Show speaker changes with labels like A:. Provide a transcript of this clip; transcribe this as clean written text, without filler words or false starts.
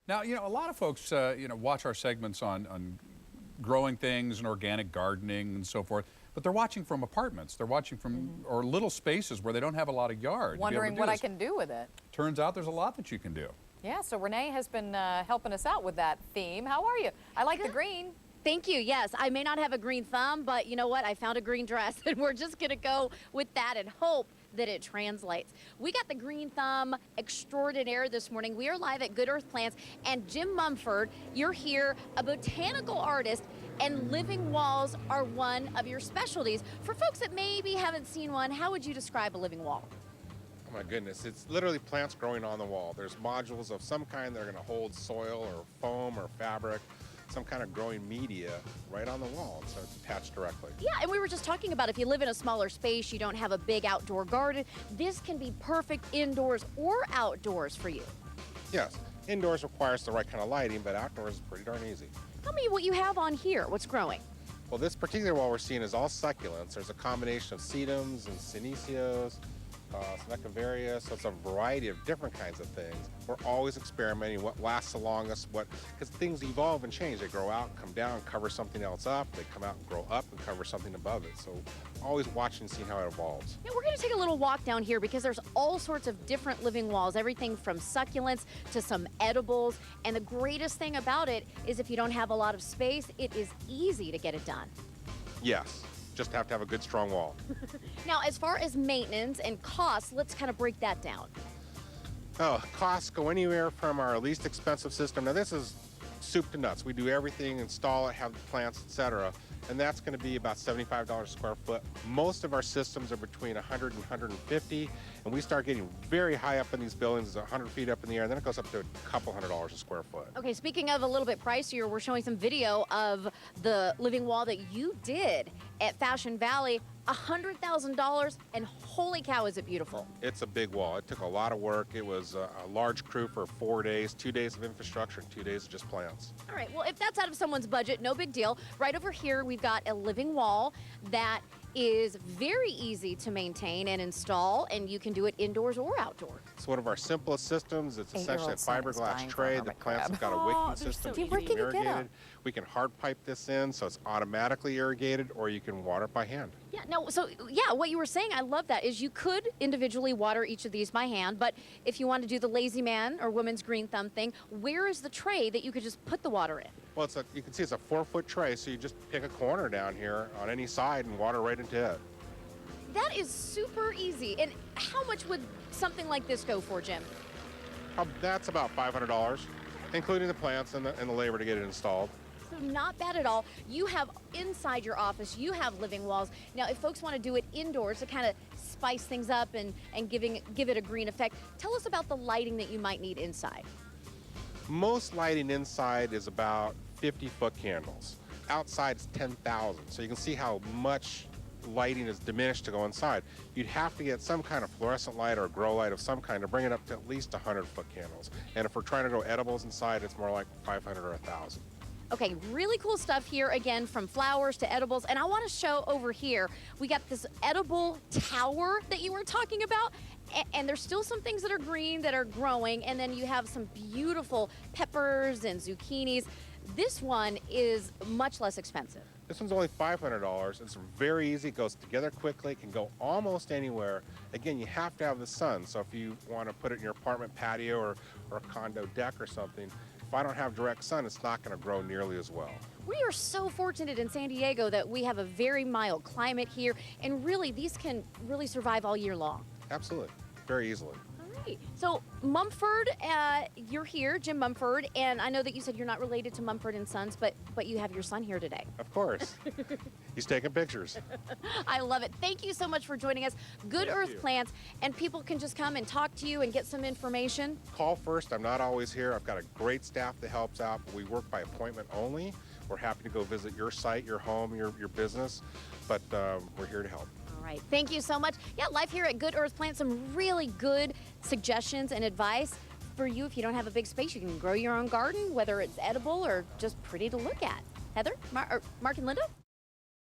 A: Now, a lot of folks, watch our segments on growing things and organic gardening and so forth, but they're watching from apartments. They're watching from or little spaces where they don't have a lot of yard.
B: Wondering what I can do with it.
A: Turns out there's a lot that you can do.
B: Yeah, so Renee has been helping us out with that theme. How are you? I like the green.
C: Thank you. Yes, I may not have a green thumb, but you know what? I found a green dress, and we're just going to go with that and hope that it translates. We got the green thumb extraordinaire this morning. We are live at Good Earth Plants, and Jim Mumford, you're here, a botanical artist, and living walls are one of your specialties. For folks that maybe haven't seen one, how would you describe a living wall?
D: Oh my goodness, it's literally plants growing on the wall. There's modules of some kind that are going to hold soil or foam or fabric, some kind of growing media right on the wall, so it's attached directly.
C: Yeah, and we were just talking about if you live in a smaller space, you don't have a big outdoor garden, this can be perfect indoors or outdoors for you.
D: Yes, indoors requires the right kind of lighting, but outdoors is pretty darn easy.
C: Tell me what you have on here, what's growing?
D: Well, this particular wall we're seeing is all succulents. There's a combination of sedums and senecios, Senecaveria, so it's a variety of different kinds of things. We're always experimenting what lasts the longest, because things evolve and change. They grow out, come down, cover something else up. They come out and grow up and cover something above it. So always watching and seeing how it evolves.
C: Yeah, we're going to take a little walk down here because there's all sorts of different living walls, everything from succulents to some edibles. And the greatest thing about it is if you don't have a lot of space, it is easy to get it done.
D: Yes. Just have to have a good, strong wall.
C: Now, as far as maintenance and costs, let's kind of break that down.
D: Oh, costs go anywhere from our least expensive system. Now, this is soup to nuts. We do everything, install it, have the plants, etc. And that's going to be about $75 a square foot. Most of our systems are between 100 and 150, and we start getting very high up in these buildings, 100 feet up in the air, and then it goes up to a couple $100 a square foot.
C: Okay, speaking of a little bit pricier, we're showing some video of the living wall that you did at Fashion Valley. $100,000, and holy cow, is it beautiful.
D: It's a big wall. It took a lot of work. It was a large crew for 4 days, 2 days of infrastructure and 2 days of just plants.
C: All right, well, if that's out of someone's budget, no big deal. Right over here, we've got a living wall that is very easy to maintain and install, and you can do it indoors or outdoors.
D: It's one of our simplest systems. It's essentially a fiberglass tray. The plants have got a wicking system.
B: Where can you get them?
D: We can hard pipe this in so it's automatically irrigated, or you can water it by hand.
C: Yeah, no, so yeah, what you were saying, I love that, is you could individually water each of these by hand, but if you want to do the lazy man or woman's green thumb thing, where is the tray that you could just put the water in?
D: Well, you can see it's a 4-foot tray, so you just pick a corner down here on any side and water right into it.
C: That is super easy. And how much would something like this go for, Jim?
D: That's about $500, including the plants and the labor to get it installed.
C: So not bad at all. You have inside your office, you have living walls. Now, if folks want to do it indoors to kind of spice things up and give it a green effect, tell us about the lighting that you might need inside.
D: Most lighting inside is about 50-foot candles. Outside is 10,000, so you can see how much lighting is diminished to go inside. You'd have to get some kind of fluorescent light or a grow light of some kind to bring it up to at least 100-foot candles. And if we're trying to grow edibles inside, it's more like 500 or 1,000.
C: Okay, really cool stuff here, again, from flowers to edibles. And I want to show over here, we got this edible tower that you were talking about. And there's still some things that are green that are growing. And then you have some beautiful peppers and zucchinis. This one is much less expensive.
D: This one's only $500. It's very easy, it goes together quickly, can go almost anywhere. Again, you have to have the sun, so if you want to put it in your apartment patio or a condo deck or something, if I don't have direct sun, it's not going to grow nearly as well.
C: We are so fortunate in San Diego that we have a very mild climate here, and really, these can really survive all year long.
D: Absolutely, very easily.
C: So Mumford, you're here, Jim Mumford, and I know that you said you're not related to Mumford and Sons, but you have your son here today.
D: Of course. He's taking pictures.
C: I love it. Thank you so much for joining us. Good Earth Plants, and people can just come and talk to you and get some information.
D: Call first. I'm not always here. I've got a great staff that helps out, but we work by appointment only. We're happy to go visit your site, your home, your business, but we're here to help.
C: All right, thank you so much. Yeah, live here at Good Earth Plants, some really good suggestions and advice for you if you don't have a big space. You can grow your own garden, whether it's edible or just pretty to look at. Heather, Mark and Linda?